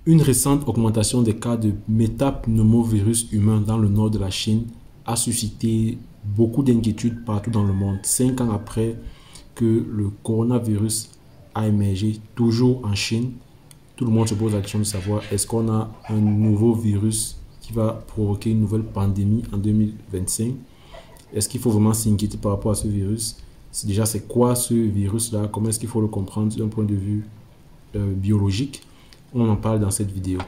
Une récente augmentation des cas de métapneumovirus humain dans le nord de la Chine a suscité beaucoup d'inquiétudes partout dans le monde. 5 ans après que le coronavirus a émergé, toujours en Chine, tout le monde se pose la question de savoir est-ce qu'on a un nouveau virus qui va provoquer une nouvelle pandémie en 2025. Est-ce qu'il faut vraiment s'inquiéter par rapport à ce virus? Déjà, c'est quoi ce virus-là? Comment est-ce qu'il faut le comprendre d'un point de vue biologique? On en parle dans cette vidéo.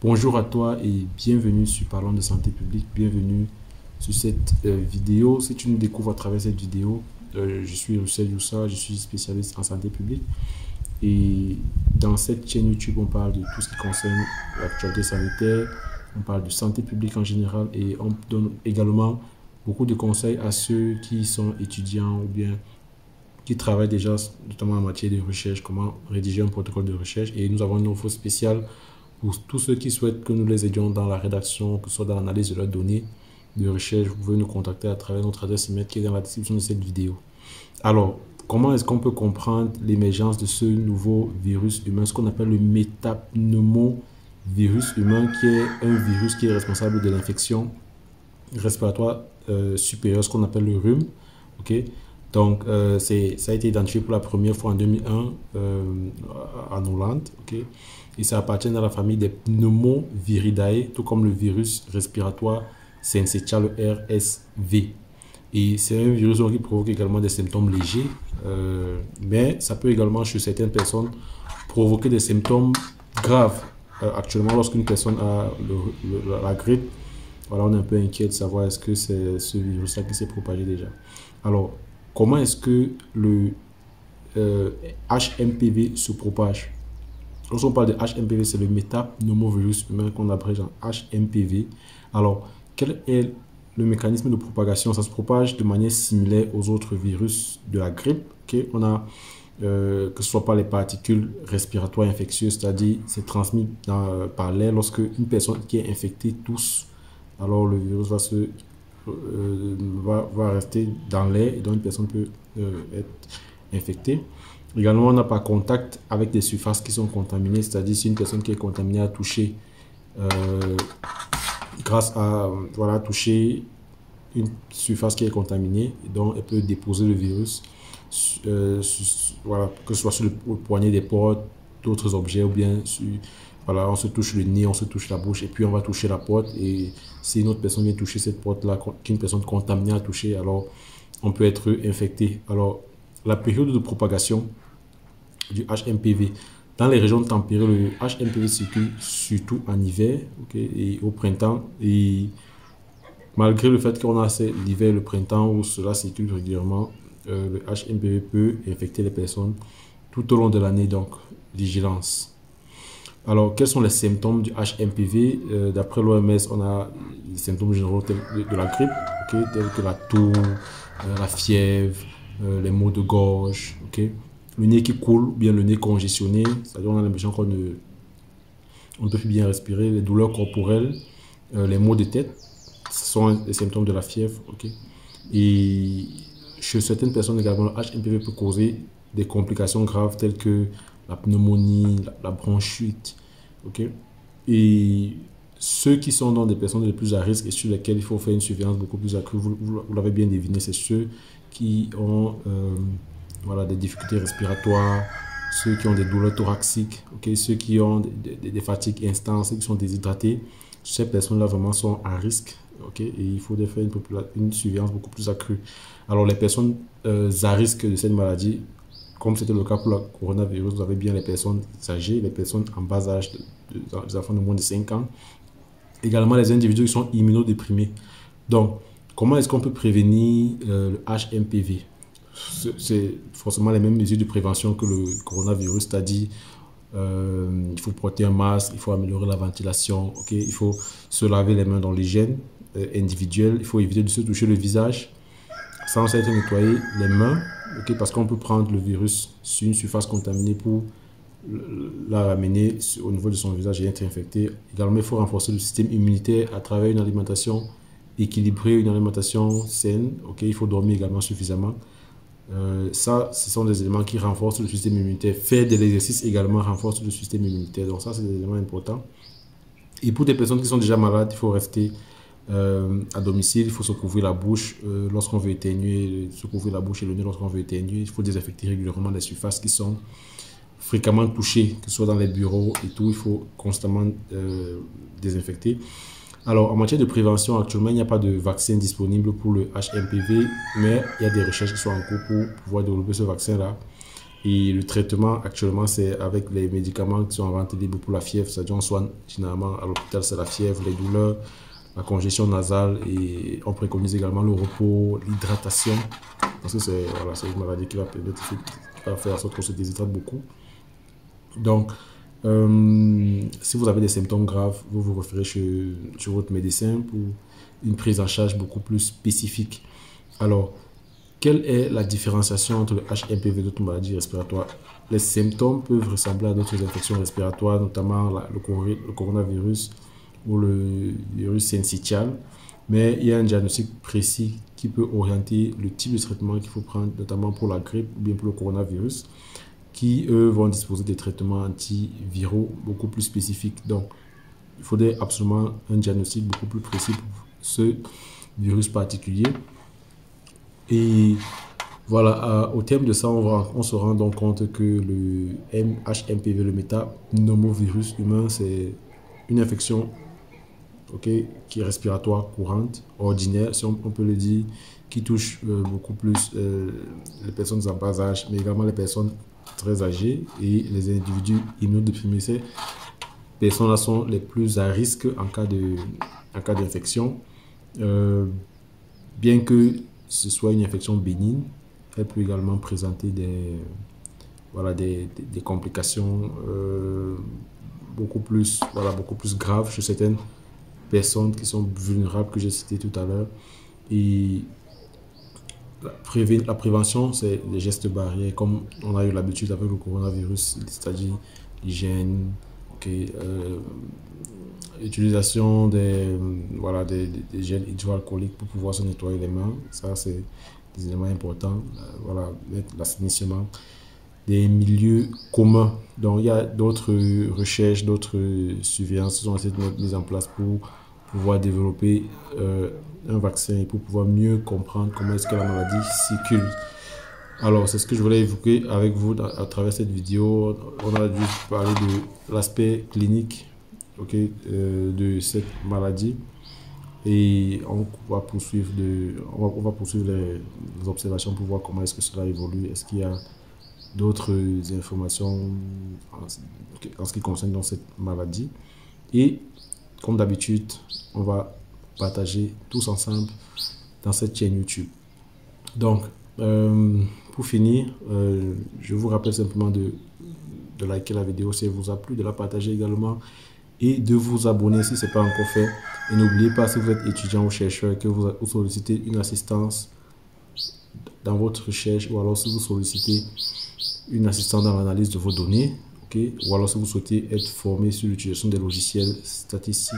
Bonjour à toi et bienvenue sur Parlons de santé publique. Bienvenue sur cette vidéo. Si tu nous découvres à travers cette vidéo, je suis Roussel Youssa, je suis spécialiste en santé publique. Et dans cette chaîne YouTube, on parle de tout ce qui concerne l'actualité sanitaire, on parle de santé publique en général et on donne également beaucoup de conseils à ceux qui sont étudiants ou bien qui travaillent déjà notamment en matière de recherche, comment rédiger un protocole de recherche. Et nous avons une offre spéciale pour tous ceux qui souhaitent que nous les aidions dans la rédaction, que ce soit dans l'analyse de leurs données de recherche. Vous pouvez nous contacter à travers notre adresse email qui est dans la description de cette vidéo. Alors, comment est-ce qu'on peut comprendre l'émergence de ce nouveau virus humain, ce qu'on appelle le métapneumovirus humain, qui est un virus qui est responsable de l'infection respiratoire supérieure, ce qu'on appelle le rhume. Okay? Donc, ça a été identifié pour la première fois en 2001 en Hollande. Okay? Et ça appartient à la famille des pneumoviridae, tout comme le virus respiratoire syncytial, le RSV. Et c'est un virus qui provoque également des symptômes légers, mais ça peut également, chez certaines personnes, provoquer des symptômes graves. Actuellement, lorsqu'une personne a la grippe, voilà, on est un peu inquiet de savoir est-ce que c'est ce virus-là qui s'est propagé déjà. Alors, comment est-ce que le HMPV se propage? Lorsqu'on parle de HMPV, c'est le métapneumovirus humain qu'on abrège en HMPV. Alors, quel est le mécanisme de propagation? Ça se propage de manière similaire aux autres virus de la grippe. Okay? On a, que ce soit par les particules respiratoires infectieuses, c'est-à-dire c'est transmis par l'air. Lorsque une personne qui est infectée tousse, alors le virus va rester dans l'air et donc une personne peut être infectée. Également, on a par contact avec des surfaces qui sont contaminées, c'est-à-dire si une personne qui est contaminée a touché grâce à toucher une surface qui est contaminée, donc elle peut déposer le virus, que ce soit sur le poignet des portes, d'autres objets, ou bien on se touche le nez, on se touche la bouche, et puis on va toucher la porte, et si une autre personne vient toucher cette porte-là, qu'une personne contaminée a touché, alors on peut être infecté. Alors, la période de propagation du HMPV. Dans les régions tempérées, le HMPV circule surtout en hiver, et au printemps. Et malgré le fait qu'on a l'hiver et le printemps où cela circule régulièrement, le HMPV peut infecter les personnes tout au long de l'année, donc vigilance. Alors, quels sont les symptômes du HMPV? D'après l'OMS, on a les symptômes généraux de la grippe, tels que la toux, la fièvre, les maux de gorge, le nez qui coule, ou bien le nez congestionné, c'est-à-dire on a l'impression qu'on ne peut plus bien respirer, les douleurs corporelles, les maux de tête, ce sont les symptômes de la fièvre. Et chez certaines personnes également, le HMPV peut causer des complications graves telles que la pneumonie, la bronchite. Et ceux qui sont dans des personnes les plus à risque et sur lesquels il faut faire une surveillance beaucoup plus accrue, vous l'avez bien deviné, c'est ceux qui ont des difficultés respiratoires, ceux qui ont des douleurs thoraciques, ceux qui ont des fatigues instantes, ceux qui sont déshydratés. Ces personnes-là vraiment sont à risque, et il faut faire une surveillance beaucoup plus accrue. Alors les personnes à risque de cette maladie, comme c'était le cas pour le coronavirus, vous avez bien les personnes âgées, les personnes en bas âge, les enfants de moins de 5 ans, également les individus qui sont immunodéprimés. Donc, comment est-ce qu'on peut prévenir le HMPV? C'est forcément les mêmes mesures de prévention que le coronavirus, c'est-à-dire il faut porter un masque, il faut améliorer la ventilation, il faut se laver les mains dans l'hygiène individuelle, il faut éviter de se toucher le visage sans s'être nettoyer les mains, parce qu'on peut prendre le virus sur une surface contaminée pour la ramener au niveau de son visage et être infecté. Également, il faut renforcer le système immunitaire à travers une alimentation équilibrée, une alimentation saine. Il faut dormir également suffisamment. Ça, ce sont des éléments qui renforcent le système immunitaire. Faire de l'exercice également renforce le système immunitaire. Donc ça, c'est des éléments importants. Et pour des personnes qui sont déjà malades, il faut rester à domicile. Il faut se couvrir la bouche lorsqu'on veut éternuer, se couvrir la bouche et le nez lorsqu'on veut éternuer. Il faut désinfecter régulièrement les surfaces qui sont fréquemment touchées, que ce soit dans les bureaux et tout. Il faut constamment désinfecter. Alors, en matière de prévention, actuellement, il n'y a pas de vaccin disponible pour le HMPV, mais il y a des recherches qui sont en cours pour pouvoir développer ce vaccin-là. Et le traitement, actuellement, c'est avec les médicaments qui sont en vente libre pour la fièvre. C'est-à-dire, on soigne généralement à l'hôpital, c'est la fièvre, les douleurs, la congestion nasale, et on préconise également le repos, l'hydratation, parce que c'est voilà, une maladie qui va permettre, qui va faire en sorte qu'on se déshydrate beaucoup. Donc, si vous avez des symptômes graves, vous vous référez chez votre médecin pour une prise en charge beaucoup plus spécifique. Alors, quelle est la différenciation entre le HMPV et d'autres maladies respiratoires? Les symptômes peuvent ressembler à d'autres infections respiratoires, notamment le coronavirus ou le virus syncytial, mais il y a un diagnostic précis qui peut orienter le type de traitement qu'il faut prendre, notamment pour la grippe ou bien pour le coronavirus, qui, eux, vont disposer des traitements antiviraux beaucoup plus spécifiques. Donc, il faudrait absolument un diagnostic beaucoup plus précis pour ce virus particulier. Et voilà, au terme de ça, on se rend donc compte que le HMPV, le métapneumovirus humain, c'est une infection qui est respiratoire courante, ordinaire, si on peut le dire, qui touche beaucoup plus les personnes en bas âge, mais également les personnes très âgées et les individus immunodéprimés. Ces personnes-là sont les plus à risque en cas d'infection. Bien que ce soit une infection bénigne, elle peut également présenter des complications beaucoup plus graves chez certaines personnes qui sont vulnérables, que j'ai cité tout à l'heure. Et la prévention, c'est les gestes barrières, comme on a eu l'habitude avec le coronavirus, c'est-à-dire l'hygiène, utilisation des gels hydroalcooliques pour pouvoir se nettoyer les mains. Ça, c'est des éléments importants. L'assainissement des milieux communs. Donc, il y a d'autres recherches, d'autres surveillances qui sont mises en place pour pouvoir développer un vaccin et pour pouvoir mieux comprendre comment est-ce que la maladie circule. Alors, c'est ce que je voulais évoquer avec vous à travers cette vidéo. On a dû parler de l'aspect clinique de cette maladie et on va poursuivre les observations pour voir comment est-ce que cela évolue. Est-ce qu'il y a d'autres informations en ce qui concerne dans cette maladie? Et comme d'habitude, on va partager tous ensemble dans cette chaîne YouTube. Donc, pour finir, je vous rappelle simplement de liker la vidéo si elle vous a plu, de la partager également et de vous abonner si ce n'est pas encore fait. Et n'oubliez pas, si vous êtes étudiant ou chercheur, que vous sollicitez une assistance dans votre recherche, ou alors si vous sollicitez une assistance dans l'analyse de vos données, ou alors si vous souhaitez être formé sur l'utilisation des logiciels statistiques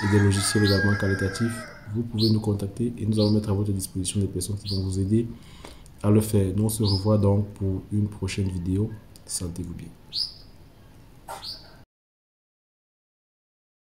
et des logiciels également qualitatifs, vous pouvez nous contacter et nous allons mettre à votre disposition des personnes qui vont vous aider à le faire. Nous on se revoit donc pour une prochaine vidéo. Sentez-vous bien.